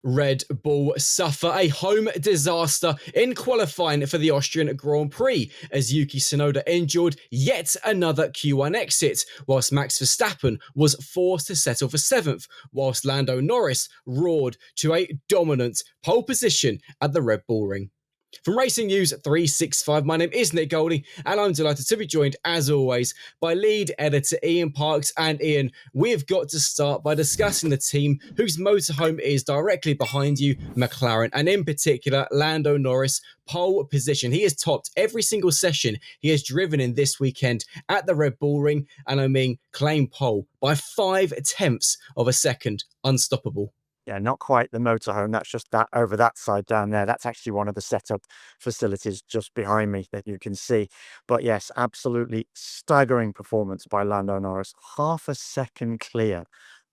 Red Bull suffer a home disaster in qualifying for the Austrian Grand Prix as Yuki Tsunoda endured yet another Q1 exit, whilst Max Verstappen was forced to settle for 7th, whilst Lando Norris roared to a dominant pole position at the Red Bull Ring. From Racing News 365, my name is Nick Goldie, and I'm delighted to be joined, as always, by lead editor Ian Parks. And Ian, we've got to start by discussing the team whose motorhome is directly behind you, McLaren, and in particular, Lando Norris, pole position. He has topped every single session he has driven in this weekend at the Red Bull Ring, and I mean claim pole by 0.5 of a second. Unstoppable. Yeah, not quite the motorhome. That's just that over that side down there. That's actually one of the setup facilities just behind me that you can see. But yes, absolutely staggering performance by Lando Norris. Half a second clear.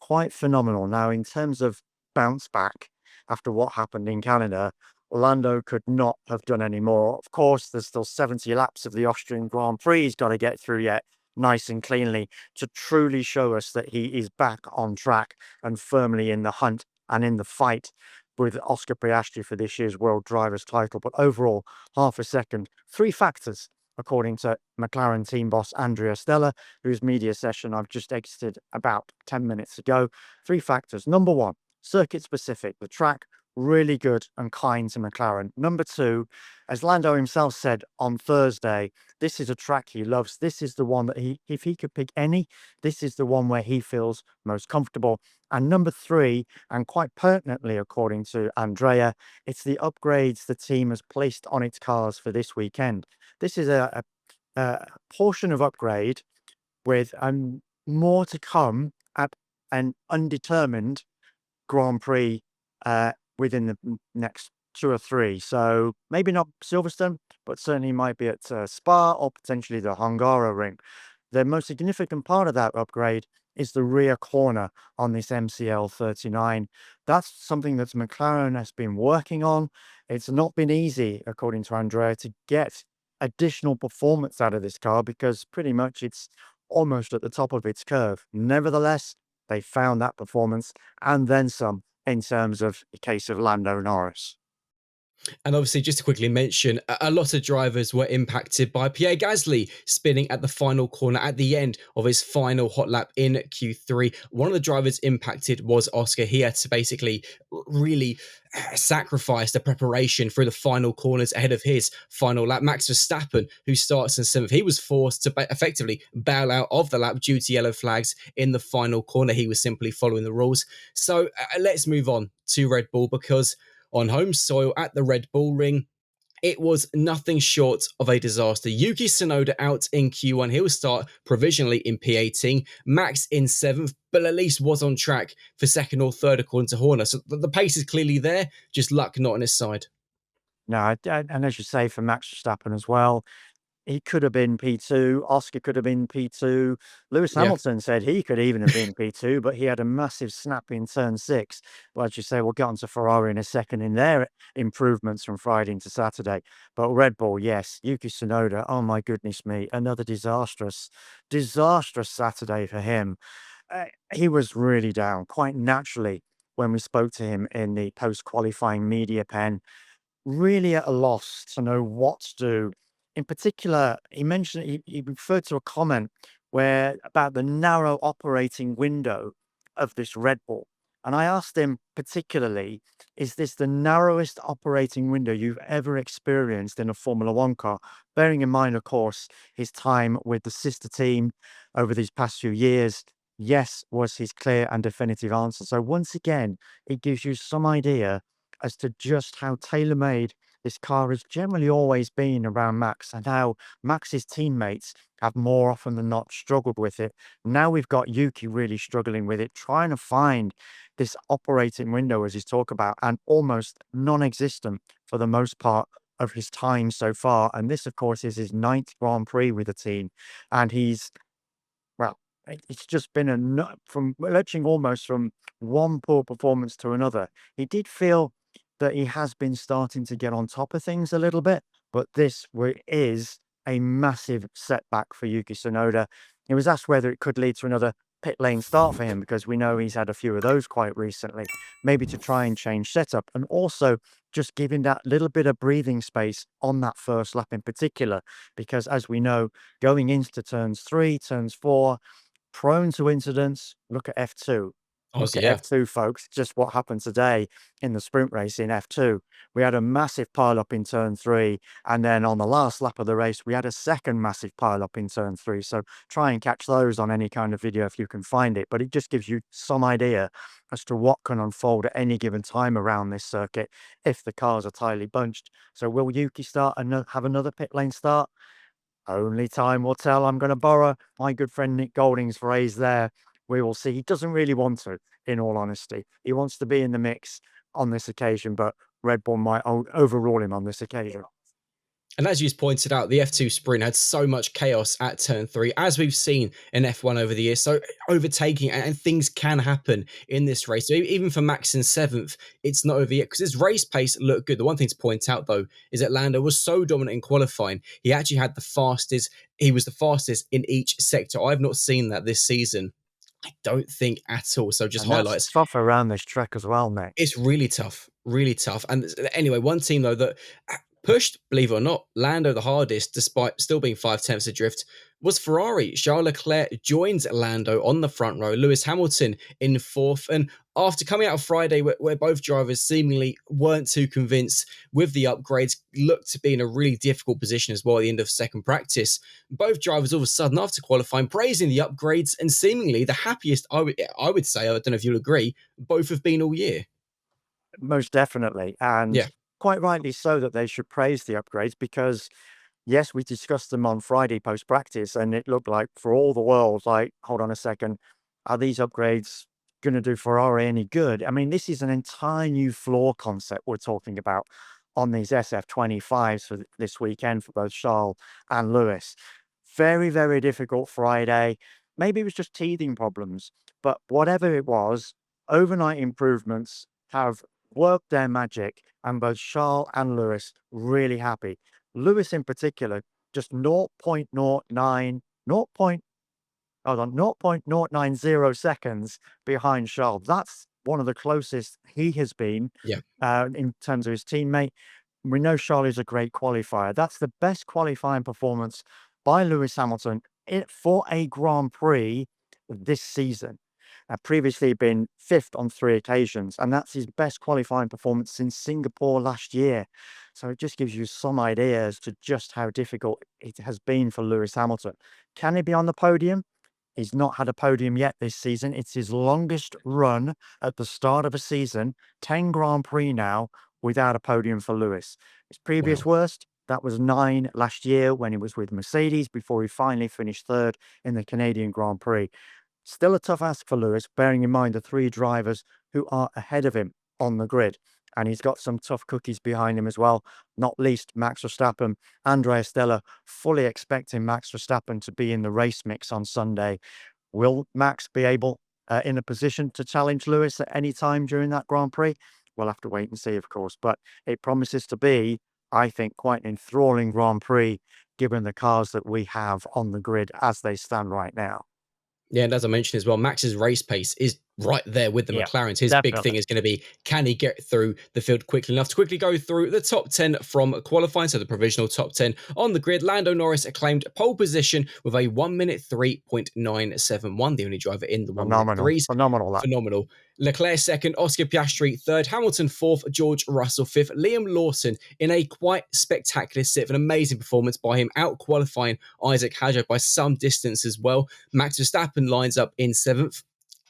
Quite phenomenal. Now, in terms of bounce back after what happened in Canada, Lando could not have done any more. Of course, there's still 70 laps of the Austrian Grand Prix he's got to get through yet, nice and cleanly, to truly show us that he is back on track and firmly in the hunt and in the fight with Oscar Piastri for this year's World Drivers' title. But overall, half a second. Three factors, according to McLaren team boss Andrea Stella, whose media session I've just exited about 10 minutes ago. Three factors. Number one, circuit specific. The track, really good and kind to McLaren. Number two, as Lando himself said on Thursday, this is a track he loves. This is the one that if he could pick any, this is the one where he feels most comfortable. And number three, and quite pertinently, according to Andrea, it's the upgrades the team has placed on its cars for this weekend. This is a portion of upgrade with more to come at an undetermined Grand Prix within the next 2 or 3. So maybe not Silverstone, but certainly might be at Spa or potentially the Hungaroring. The most significant part of that upgrade is the rear corner on this MCL 39. That's something that McLaren has been working on. It's not been easy, according to Andrea, to get additional performance out of this car because pretty much it's almost at the top of its curve. Nevertheless, they found that performance and then some in terms of the case of Lando Norris. And obviously, just to quickly mention, a lot of drivers were impacted by Pierre Gasly spinning at the final corner at the end of his final hot lap in Q3. One of the drivers impacted was Oscar. He had to basically really sacrifice the preparation through the final corners ahead of his final lap. Max Verstappen, who starts in 7th, he was forced to effectively bail out of the lap due to yellow flags in the final corner. He was simply following the rules. So let's move on to Red Bull, because on home soil at the Red Bull Ring, it was nothing short of a disaster. Yuki Tsunoda out in Q1. He'll start provisionally in P18. Max in 7th, but at least was on track for 2nd or 3rd, according to Horner. So the pace is clearly there, just luck not on his side. No, and as you say, for Max Verstappen as well, he could have been P2. Oscar could have been P2. Lewis Yeah. Hamilton said he could even have been P2, but he had a massive snap in turn 6. But as you say, we'll get on to Ferrari in a second in their improvements from Friday into Saturday. But Red Bull, yes, Yuki Tsunoda, oh my goodness me, another disastrous Saturday for him. He was really down, quite naturally, when we spoke to him in the post-qualifying media pen. Really at a loss to know what to do. In particular, he mentioned he referred to a comment where about the narrow operating window of this Red Bull. And I asked him particularly, is this the narrowest operating window you've ever experienced in a Formula One car? Bearing in mind, of course, his time with the sister team over these past few years. Yes, was his clear and definitive answer. So once again, it gives you some idea as to just how tailor-made this car has generally always been around Max, and how Max's teammates have more often than not struggled with it. Now we've got Yuki really struggling with it, trying to find this operating window, as he's talked about, and almost non-existent for the most part of his time so far. And this, of course, is his 9th Grand Prix with the team, and he's, well, it's just been from lurching almost from one poor performance to another. He did feel that he has been starting to get on top of things a little bit, but this is a massive setback for Yuki Tsunoda. He was asked whether it could lead to another pit lane start for him, because we know he's had a few of those quite recently, maybe to try and change setup, and also just give him that little bit of breathing space on that first lap in particular, because as we know, going into turns 3, turns 4, prone to incidents. Look at F2. Look Honestly, at yeah. F2, folks. Just what happened today in the sprint race in F2. We had a massive pile up in turn 3. And then on the last lap of the race, we had a second massive pile up in turn 3. So try and catch those on any kind of video if you can find it. But it just gives you some idea as to what can unfold at any given time around this circuit if the cars are tightly bunched. So will Yuki start and have another pit lane start? Only time will tell. I'm going to borrow my good friend Nick Golding's phrase there. We will see. He doesn't really want to, in all honesty. He wants to be in the mix on this occasion, but Red Bull might overrule him on this occasion. And as you pointed out, the F2 sprint had so much chaos at turn 3, as we've seen in F1 over the years. So overtaking and things can happen in this race. So even for Max in 7th, it's not over yet because his race pace looked good. The one thing to point out, though, is that Lando was so dominant in qualifying. He actually had the fastest. He was the fastest in each sector. I've not seen that this season. I don't think at all. So just And that's highlights. tough around this track as well, Nick. It's really tough, really tough. And anyway, one team though that pushed, believe it or not, Lando the hardest, despite still being 5 tenths adrift, was Ferrari. Charles Leclerc joins Lando on the front row, Lewis Hamilton in 4th. And after coming out of Friday, where both drivers seemingly weren't too convinced with the upgrades, looked to be in a really difficult position as well at the end of second practice. Both drivers all of a sudden, after qualifying, praising the upgrades and seemingly the happiest, I would say, I don't know if you'll agree, both have been all year. Most definitely. And Yeah. quite rightly so that they should praise the upgrades, because yes, we discussed them on Friday post practice, and it looked like for all the world, like, hold on a second, are these upgrades going to do Ferrari any good? I mean, this is an entire new floor concept we're talking about on these SF25s for this weekend for both Charles and Lewis. Very, very difficult Friday. Maybe it was just teething problems, but whatever it was, overnight improvements have worked their magic, and both Charles and Lewis really happy. Lewis in particular, just 0.09, 0. Hold on, 0.090 seconds behind Charles. That's one of the closest he has been Yeah. in terms of his teammate. We know Charles is a great qualifier. That's the best qualifying performance by Lewis Hamilton for a Grand Prix this season. Previously he'd been 5th on 3 occasions, and that's his best qualifying performance since Singapore last year. So it just gives you some idea as to just how difficult it has been for Lewis Hamilton. Can he be on the podium? He's not had a podium yet this season. It's his longest run at the start of a season, 10 Grand Prix now, without a podium for Lewis. His previous Wow. worst, that was 9 last year when he was with Mercedes before he finally finished 3rd in the Canadian Grand Prix. Still a tough ask for Lewis, bearing in mind the 3 drivers who are ahead of him on the grid. And he's got some tough cookies behind him as well, not least Max Verstappen. Andrea Stella fully expecting Max Verstappen to be in the race mix on Sunday. Will Max be able in a position to challenge Lewis at any time during that Grand Prix? We'll have to wait and see, of course. But it promises to be, I think, quite an enthralling Grand Prix, given the cars that we have on the grid as they stand right now. Yeah, and as I mentioned as well, Max's race pace is right there with the Yeah, McLarens. His big thing definitely. is going to be, can he get through the field quickly enough to quickly go through the top 10 from qualifying, so the provisional top 10 on the grid. Lando Norris acclaimed pole position with a 1 minute 3.971, the only driver in the 1 minute Phenomenal. threes. Phenomenal. That. Phenomenal. Leclerc second, Oscar Piastri third, Hamilton fourth, George Russell fifth, Liam Lawson in a quite spectacular sixth, an amazing performance by him, out qualifying Isaac Hadjar by some distance as well. Max Verstappen lines up in seventh.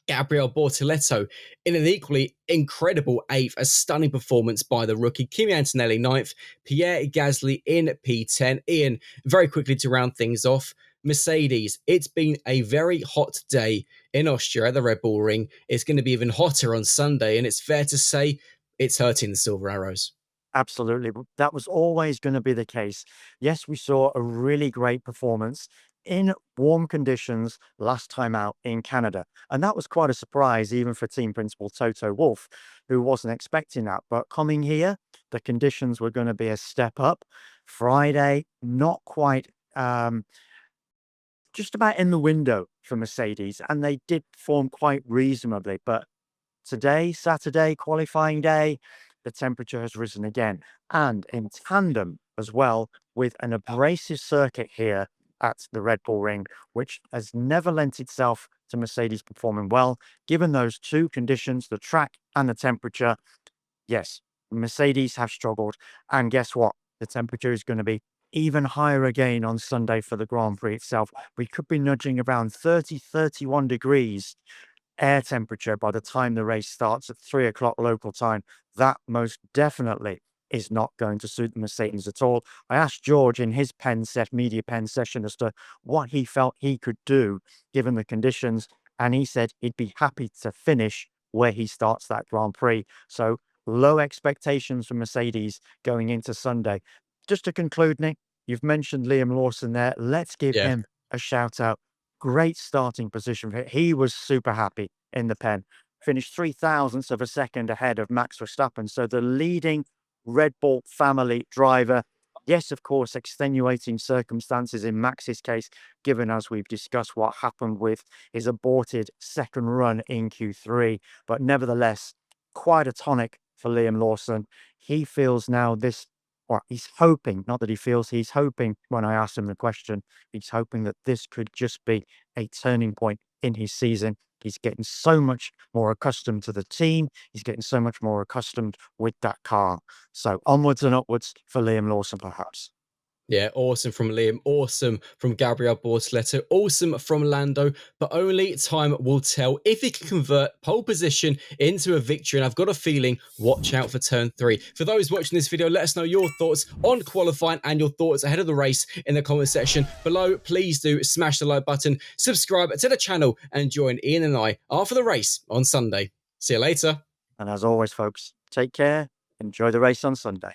Gabriel Bortoleto in an equally incredible eighth, a stunning performance by the rookie. Kimi Antonelli ninth, Pierre Gasly in P10. Ian, very quickly to round things off, Mercedes, it's been a very hot day in Austria at the Red Bull Ring. It's going to be even hotter on Sunday, and it's fair to say it's hurting the Silver Arrows. Absolutely. That was always going to be the case. Yes, we saw a really great performance in warm conditions last time out in Canada. And that was quite a surprise, even for team principal Toto Wolff, who wasn't expecting that. But coming here, the conditions were going to be a step up. Friday, not quite, just about in the window for Mercedes, and they did perform quite reasonably. But today, Saturday, qualifying day, the temperature has risen again, and in tandem as well with an abrasive circuit here at the Red Bull Ring, which has never lent itself to Mercedes performing well. Given those two conditions, the track and the temperature, yes, Mercedes have struggled. And guess what? The temperature is going to be even higher again on Sunday for the Grand Prix itself. We could be nudging around 30, 31 degrees air temperature by the time the race starts at 3 o'clock local time. That most definitely is not going to suit the Mercedes at all. I asked George in his media pen session as to what he felt he could do given the conditions, and he said he'd be happy to finish where he starts that Grand Prix. So low expectations for Mercedes going into Sunday. Just to conclude, Nick, you've mentioned Liam Lawson there. Let's give Yeah. him a shout out. Great starting position for him. He was super happy in the pen. Finished 0.003 of a second ahead of Max Verstappen. So the leading Red Bull family driver. Yes, of course, extenuating circumstances in Max's case, given as we've discussed what happened with his aborted second run in Q3. But nevertheless, quite a tonic for Liam Lawson. He feels now this, or he's hoping, not that he feels, he's hoping when I asked him the question, he's hoping that this could just be a turning point in his season. He's getting so much more accustomed to the team. He's getting so much more accustomed with that car. So onwards and upwards for Liam Lawson, perhaps. Yeah, awesome from Liam, awesome from Gabriel Bortoleto, awesome from Lando, but only time will tell if he can convert pole position into a victory. And I've got a feeling, watch out for turn 3. For those watching this video, let us know your thoughts on qualifying and your thoughts ahead of the race in the comment section below. Please do smash the like button, subscribe to the channel, and join Ian and I after the race on Sunday. See you later. And as always, folks, take care. Enjoy the race on Sunday.